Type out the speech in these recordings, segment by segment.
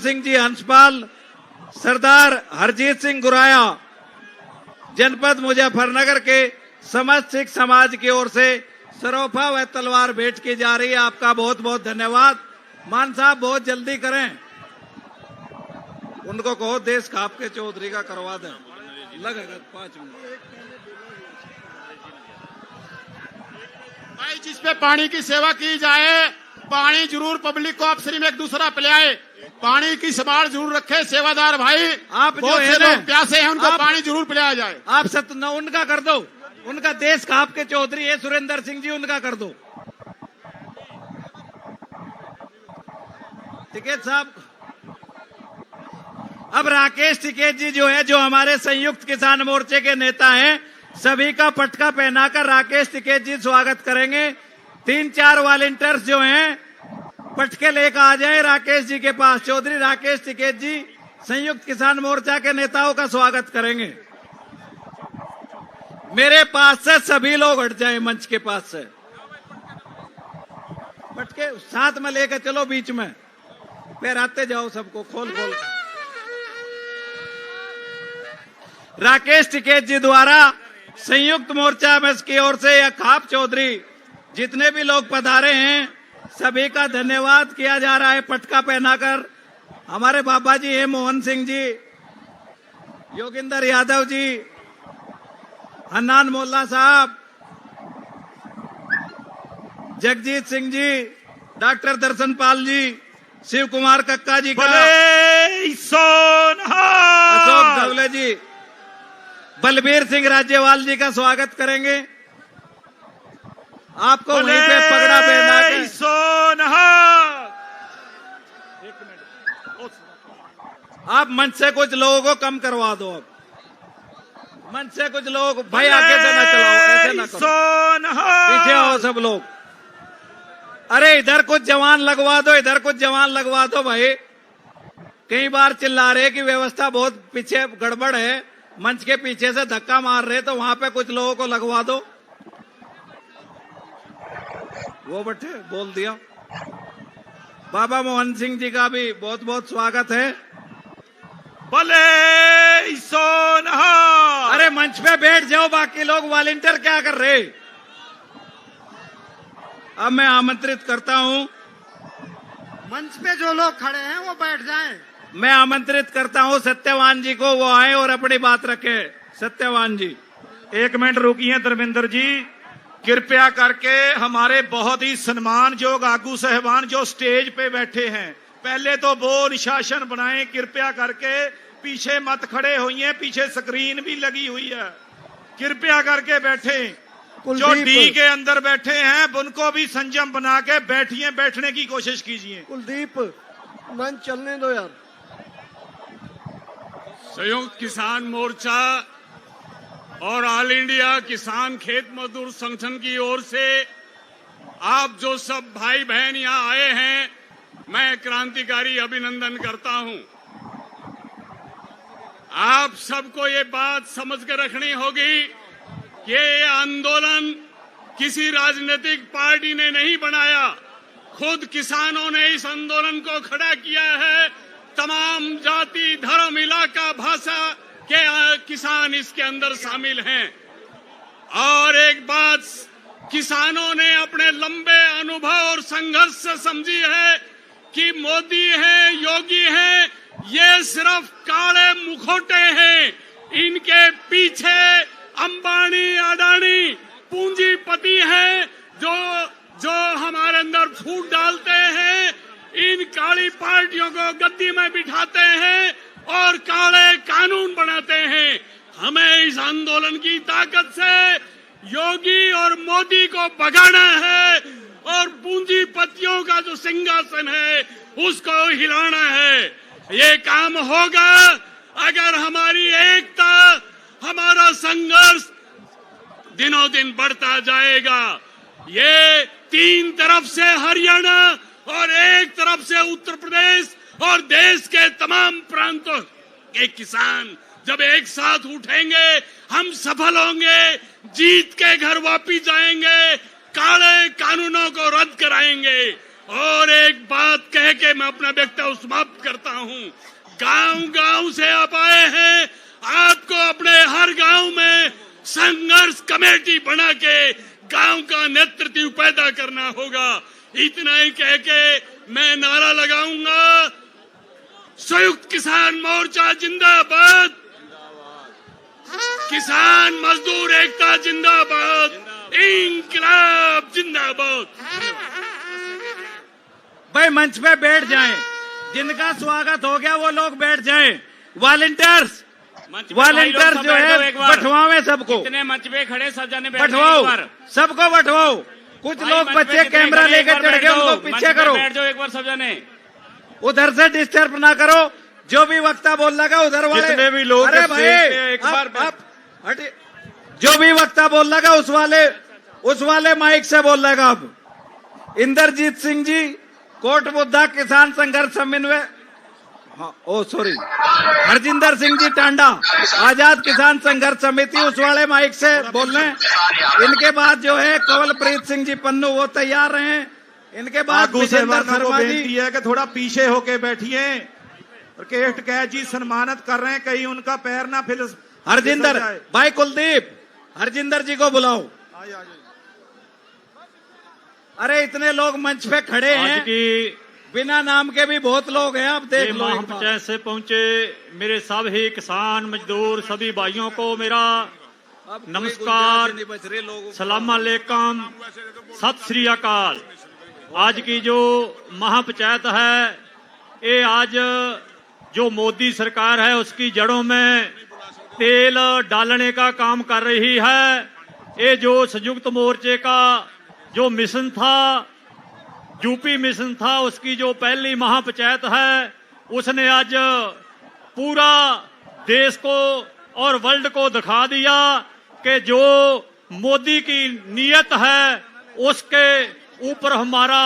सिंह जी हंसपाल, सरदार हरजीत सिंह गुराया, जनपद मुजफ्फरनगर के समस्त सिख समाज की ओर से सरोफा व तलवार भेंट की जा रही है। आपका बहुत बहुत धन्यवाद। मान साहब बहुत जल्दी करें, उनको कहो देश खाप के चौधरी का करवा दें, लगेगा 5 मिनट। भाई जिस पे पानी की सेवा की जाए, पानी जरूर पब्लिक को आपसे में एक दूसरा पिलाए, पानी की संभाल जरूर रखे सेवादार भाई। आप जो है लोग प्यासे हैं उनको पानी जरूर पिलाया जाए। आप सत्य उनका कर दो, उनका देश खाप के चौधरी है सुरेंद्र सिंह जी, उनका कर दो। टिकैत साहब, अब राकेश टिकैत जी जो है, जो हमारे संयुक्त किसान मोर्चे के नेता हैं, सभी का पटका पहनाकर राकेश टिकैत जी स्वागत करेंगे। 3-4 वॉलंटियर्स जो हैं पटके लेकर आ जाए राकेश जी के पास। चौधरी राकेश टिकैत जी संयुक्त किसान मोर्चा के नेताओं का स्वागत करेंगे। मेरे पास से सभी लोग हट जाएं, मंच के पास से पटके साथ में लेकर चलो, बीच में पहराते जाओ सबको खोल खोल। राकेश टिकैत जी द्वारा संयुक्त मोर्चा में की ओर से या खाप चौधरी जितने भी लोग पधारे हैं सभी का धन्यवाद किया जा रहा है। पटका पहनाकर हमारे बाबा जी हैं, मोहन सिंह जी, योगिंदर यादव जी, हन्नान मोल्ला साहब, जगजीत सिंह जी, डॉक्टर दर्शन पाल जी, शिव कुमार कक्का जी का, अशोक धवले जी, बलबीर सिंह राज्यवाल जी का स्वागत करेंगे। आपको वहीं पे पगड़ा पहना के आप मंच से कुछ लोगों को कम करवा दो। अब मंच से कुछ लोग भाई आगे से ना चलाओ, ऐसे ना करो, पीछे आओ सब लोग। अरे इधर कुछ जवान लगवा दो, इधर कुछ जवान लगवा दो भाई। कई बार चिल्ला रहे कि व्यवस्था बहुत पीछे गड़बड़ है, मंच के पीछे से धक्का मार रहे, तो वहां पे कुछ लोगों को लगवा दो। वो बैठे बोल दिया। बाबा मोहन सिंह जी का भी बहुत बहुत स्वागत है। भले सोना। अरे मंच पे बैठ जाओ, बाकी लोग वॉलंटियर क्या कर रहे। अब मैं आमंत्रित करता हूं, मंच पे जो लोग खड़े हैं वो बैठ जाएं। मैं आमंत्रित करता हूं सत्यवान जी को, वो आए और अपनी बात रखें। सत्यवान जी 1 मिनट रुकिए। धर्मेंद्र जी कृपया करके हमारे बहुत ही सम्मानजोग आगू साहबान जो स्टेज पे बैठे हैं, पहले तो वो अनुशासन बनाएं। कृपया करके पीछे मत खड़े होइए, पीछे स्क्रीन भी लगी हुई है, कृपया करके बैठे। जो डी के अंदर बैठे हैं उनको भी संयम बना के बैठिए, बैठने की कोशिश कीजिए। कुलदीप मंच चलने दो यार। संयुक्त किसान मोर्चा और ऑल इंडिया किसान खेत मजदूर संगठन की ओर से आप जो सब भाई बहन यहाँ आए हैं, मैं क्रांतिकारी अभिनंदन करता हूँ। आप सबको ये बात समझ कर रखनी होगी कि ये आंदोलन किसी राजनीतिक पार्टी ने नहीं बनाया, खुद किसानों ने इस आंदोलन को खड़ा किया है। तमाम जाति, धर्म, इलाका, भाषा के किसान इसके अंदर शामिल हैं। और एक बात किसानों ने अपने लंबे अनुभव और संघर्ष से समझी है कि मोदी है, योगी है, ये सिर्फ काले मुखौटे हैं। इनके पीछे अंबानी, अडानी पूंजीपति हैं जो हमारे अंदर फूट डालते हैं, इन काली पार्टियों को गद्दी में बिठाते हैं और काले कानून बनाते हैं। हमें इस आंदोलन की ताकत से योगी और मोदी को भगाना है और पूंजीपतियों का जो सिंहासन है उसको हिलाना है। ये काम होगा अगर हमारी एकता, हमारा संघर्ष दिनों दिन बढ़ता जाएगा। ये 3 तरफ से हरियाणा और एक तरफ से उत्तर प्रदेश और देश के तमाम प्रांतों के किसान जब एक साथ उठेंगे, हम सफल होंगे, जीत के घर वापिस जाएंगे, काले कानूनों को रद्द कराएंगे। और एक बात कह के मैं अपना वक्तव्य समाप्त करता हूं। गांव गांव से आप आए हैं, आपको अपने हर गांव में संघर्ष कमेटी बना के गांव का नेतृत्व पैदा करना होगा। इतना ही कह के मैं नारा लगाऊंगा, संयुक्त किसान मोर्चा जिंदाबाद, किसान मजदूर एकता जिंदाबाद, इंकलाब जिंदाबाद। भाई मंच पे बैठ जाएं, जिनका स्वागत हो गया वो लोग बैठ जाएं। वॉलंटियर्स जो है बैठवाओ सबको, इतने मंच पे खड़े सब जाने बैठवाओ, सबको बैठवाओ। कुछ लोग बच्चे कैमरा लेकर चढ़ गए, उनको पीछे करो। बैठ जाओ एक बार सब जाने, उधर से डिस्टर्ब ना करो। जो भी वक्ता बोल लगा उधर वाले, जितने भी लोग अरे भाई एक बार आप हटे। जो भी वक्ता बोल लगा उस वाले माइक से बोल लगा। अब इंद्रजीत सिंह जी, कोट बुद्धा किसान संघर्ष समन्वय, हाँ, ओ सॉरी, हरजिंदर सिंह जी टांडा, आजाद किसान संघर्ष समिति, उस वाले माइक से बोल रहे हैं। इनके बाद जो है कंवलप्रीत सिंह जी पन्नू, वो तैयार रहे। इनके बाद विजेंद्र शर्मा जी बेनती है कि थोड़ा पीछे होके बैठिए। केस्ट कैच जी सम्मानित कर रहे हैं, कहीं उनका पैर ना फिर। हरजिंदर भाई, कुलदीप, हरजिंदर जी को बुलाओ। अरे इतने लोग मंच पे खड़े हैं, बिना नाम के भी बहुत लोग हैं। अब देख लो, पंचायत से पहुंचे मेरे सभी किसान मजदूर सभी भाइयों को मेरा नमस्कार, सलाम अलैकुम, सत श्री अकाल। आज की जो महापंचायत है, ये आज जो मोदी सरकार है उसकी जड़ों में तेल डालने का काम कर रही है। ये जो संयुक्त मोर्चे का जो मिशन था, यूपी मिशन था, उसकी जो पहली महापंचायत है, उसने आज पूरा देश को और वर्ल्ड को दिखा दिया कि जो मोदी की नीयत है उसके ऊपर हमारा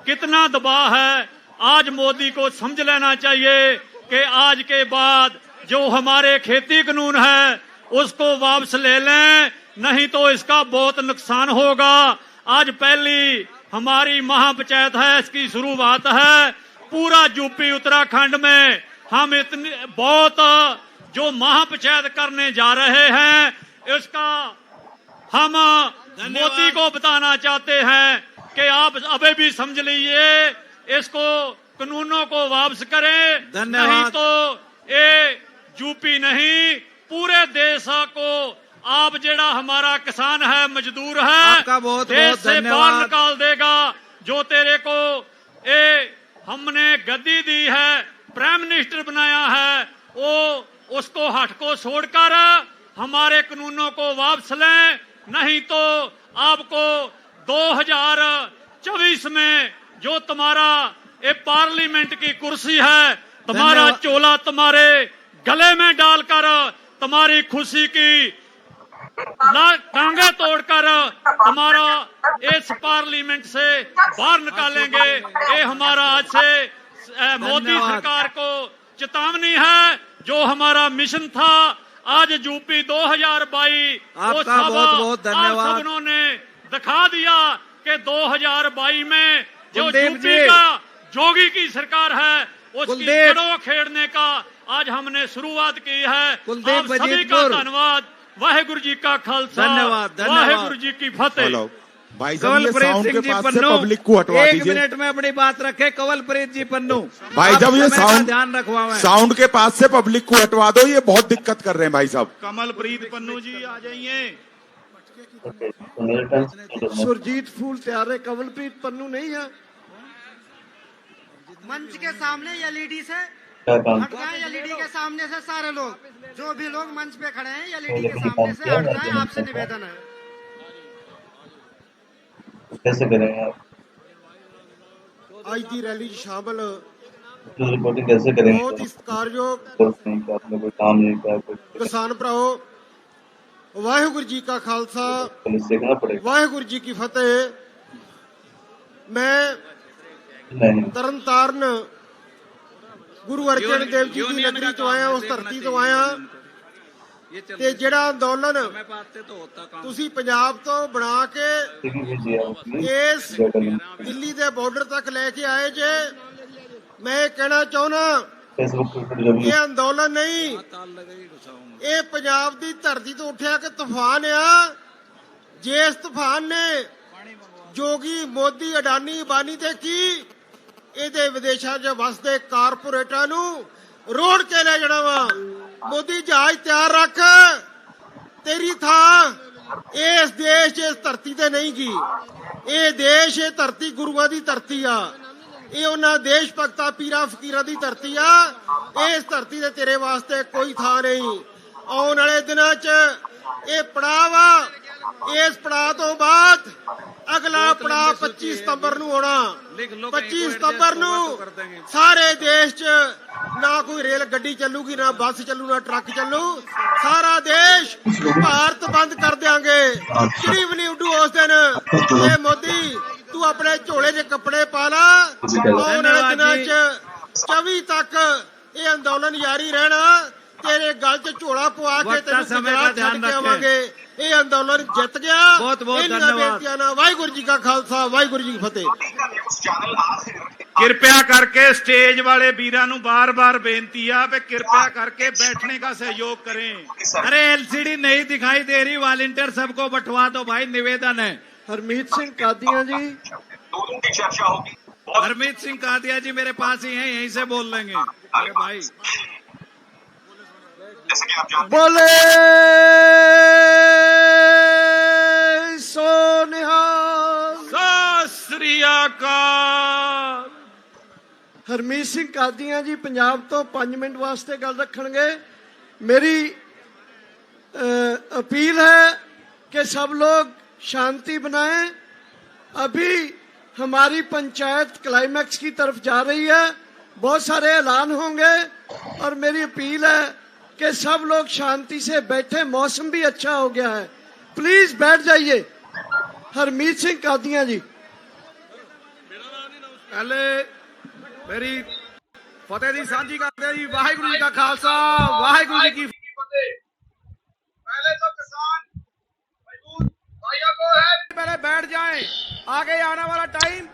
कितना दबाव है। आज मोदी को समझ लेना चाहिए कि आज के बाद जो हमारे खेती कानून है उसको वापस ले लें, नहीं तो इसका बहुत नुकसान होगा। आज पहली हमारी महापंचायत है, इसकी शुरुआत है। पूरा यूपी उत्तराखंड में हम इतनी बहुत जो महापंचायत करने जा रहे हैं, इसका हम मोदी को बताना चाहते हैं कि आप अभी भी समझ लीजिए, इसको कानूनों को वापस करें, नहीं तो ये यूपी नहीं पूरे देश को आप जेड़ा हमारा किसान है, मजदूर है, आपका बहुत देश बहुत से बाहर निकाल देगा। जो तेरे को हमने गद्दी दी है, प्राइम मिनिस्टर बनाया है, वो उसको हट को छोड़कर हमारे कानूनों को वापस लें, नहीं तो आपको 2024 में जो तुम्हारा ये पार्लियामेंट की कुर्सी है, तुम्हारा चोला तुम्हारे गले में डालकर तुम्हारी खुशी की टांगे तोड़कर हमारा इस पार्लियामेंट से बाहर निकालेंगे। ये हमारा आज से मोदी सरकार को चेतावनी है। जो हमारा मिशन था आज यूपी 2022, वो सब बहुत धन्यवाद। आप सबनों ने दिखा दिया कि 2022 में जो यूपी का जोगी की सरकार है उसकी जड़ों खेड़ने का आज हमने शुरुआत की है। आप सभी का धन्यवाद। वाहेगुरु जी का खालसा, धन्यवाद, वाहेगुरु जी की फतेह। भाई साहब ये साउंड के पास से पब्लिक को हटवा एक दीजिए। मिनट में अपनी बात रखे। कंवलप्रीत जी पन्नू, भाई जब ये साउंड ध्यान रखवाओ, साउंड के पास से पब्लिक को हटवा दो, ये बहुत दिक्कत कर रहे हैं भाई साहब। कमलप्रीत पन्नू जी आ जाइए। सुरजीत फूल तैयार है, कंवलप्रीत पन्नू नहीं है। मंच के सामने एलईडी से हट जाएं, एलईडी के सामने से सारे लोग, जो भी लोग मंच पे खड़े हैं एलईडी के सामने से हट जाएं, आपसे निवेदन है। कैसे करेंगे आप? आज की रैली शामिल रिपोर्टिंग कैसे करेंगे? बहुत सत्कारयोग आपने कोई काम नहीं किया, किसान भराओ, वाहेगुरु जी का खालसा, पुलिस देखना पड़ेगा। वाहेगुरु जी की फतेह। मैं तरन ताਰਨ गुरु अर्जन देव जी की नगरी तो आया, उस धरती तो आया ये चल ਤੇ ਜਿਹੜਾ ਅੰਦੋਲਨ समय बात से तो होता काम ਤੁਸੀਂ ਪੰਜਾਬ ਤੋਂ ਬਣਾ ਕੇ टिकट भेजिए आप प्लीज ਇਸ जय कलिंग ਦਿੱਲੀ ਦੇ ਬਾਰਡਰ ਤੱਕ ਲੈ ਕੇ ਆਏ ਜੇ ਮੈਂ ਇਹ ਕਹਿਣਾ ਚਾਹੁੰਦਾ फेसबुक ट्विटर जो भी ਇਹ ਅੰਦੋਲਨ ਨਹੀਂ ताल लगे घुसाऊंगा ਇਹ ਪੰਜਾਬ ਦੀ ਧਰਤੀ ਤੋਂ ਉੱਠਿਆ ਕਿ ਤੂਫਾਨ ਆ ਜੇ ਇਸ ਤੂਫਾਨ ਨੇ ਜੋਗੀ ਮੋਦੀ ਅਡਾਨੀ ਬਾਨੀ ਤੇ ਕੀ ਇਹਦੇ ਵਿਦੇਸ਼ਾਂ 'ਚ ਵਸਦੇ ਕਾਰਪੋਰੇਟਾਂ ਨੂੰ ਰੋੜ ਕੇ ਲੈ ਜਾਣਾ ਵਾ ਮੋਦੀ ਜਹਾਜ਼ ਤਿਆਰ ਰੱਖ ਤੇਰੀ ਥਾਂ ਇਸ ਦੇਸ਼ 'ਚ ਇਸ ਧਰਤੀ ਤੇ ਨਹੀਂ ਗੀ ਇਹ ਦੇਸ਼ ਇਹ ਧਰਤੀ ਗੁਰੂਆਂ ਦੀ ਧਰਤੀ ਆ ਇਹ ਉਹਨਾਂ ਦੇਸ਼ ਭਗਤਾਂ ਪੀਰਾਂ ਫਕੀਰਾਂ ਦੀ ਧਰਤੀ ਆ ਇਸ ਧਰਤੀ ਤੇ ਤੇਰੇ ਵਾਸਤੇ ਕੋਈ ਥਾਂ ਨਹੀਂ ਆਉਣ ਵਾਲੇ ਦਿਨਾਂ 'ਚ ਇਹ ਪੜਾਅ ਵਾ ਇਸ ਪੜਾਅ ਤੋਂ ਬਾਅਦ ਅਗਲਾ ਪੜਾਅ 25 ਸਤੰਬਰ ਨੂੰ ਹੋਣਾ 25 ਸਤੰਬਰ ਨੂੰ ਸਾਰੇ ਦੇਸ਼ 'ਚ ਨਾ ਕੋਈ ਰੇਲ ਗੱਡੀ ਚੱਲੂਗੀ ਨਾ ਬੱਸ ਚੱਲੂ ਨਾ ਟਰੱਕ ਚੱਲੂ ਸਾਰਾ ਦੇਸ਼ ਭਾਰਤ ਬੰਦ ਕਰ ਦਿਆਂਗੇ ਕਿਹੜੀ ਵੀ ਨਹੀਂ ਉੱਡੂ ਉਸ ਦਿਨ ਇਹ ਮੋਦੀ ਤੂੰ ਆਪਣੇ ਝੋਲੇ 'ਚ ਕੱਪੜੇ ਪਾ ਲਾ ਆਉਣ ਵਾਲੇ ਦਿਨਾਂ 'ਚ 24 ਤੱਕ ਇਹ ਅੰਦੋਲਨ ਜਾਰੀ ਰਹਿਣਾ ਤੇਰੇ ਗਲ 'ਚ ਝੋਲਾ ਪਵਾ ਕੇ ਤੈਨੂੰ ਗੁਜਰਾਤ ਛੱਡ ਕੇ ਆਵਾਂਗੇ ਇਹ ਅੰਦੋਲਨ ਜਿੱਤ ਗਿਆ ਬਹੁਤ ਬਹੁਤ ਇਹਨਾਂ ਧੰਨਵਾਦ। ਬੇਨਤੀਆਂ ਨਾਲ ਵਾਹਿਗੁਰੂ ਜੀ ਕਾ ਖਾਲਸਾ ਵਾਹਿਗੁਰੂ ਜੀ ਕੀ ਫਤਿਹ कृपया करके स्टेज वाले वीरा नु बार-बार बेनती है कि कृपया करके बैठने का सहयोग करें। अरे एलसीडी नहीं दिखाई दे रही वॉलंटियर सबको बंटवा दो भाई निवेदन है ਹਰਮੀਤ ਸਿੰਘ ਕਾਦੀਆਂ ਜੀ हरमीत सिंह कादिया जी मेरे पास ही हैं यहीं से बोल लेंगे अरे भाई ਬੋਲੇ ਸੋਨਿਹਾ सत श्री अकाल। ਹਰਮੀਤ ਸਿੰਘ ਕਾਦੀਆਂ ਜੀ ਪੰਜਾਬ ਤੋਂ 5 ਮਿੰਟ ਵਾਸਤੇ ਗੱਲ ਰੱਖਣਗੇ मेरी अपील है कि सब लोग शांति बनाएं अभी हमारी पंचायत क्लाइमैक्स की तरफ जा रही है बहुत सारे ऐलान होंगे और मेरी अपील है कि सब लोग शांति से बैठे मौसम भी अच्छा हो गया है प्लीज बैठ जाइए हरमीत सिंह कादियां जी पहले मेरी फतेह दी सांझी करते जी वाहिगुरू जी का खालसा वाहिगुरू जी की फतेह। पहले तो किसान मजदूर भाइयों को है पहले बैठ जाएं आगे आने वाला टाइम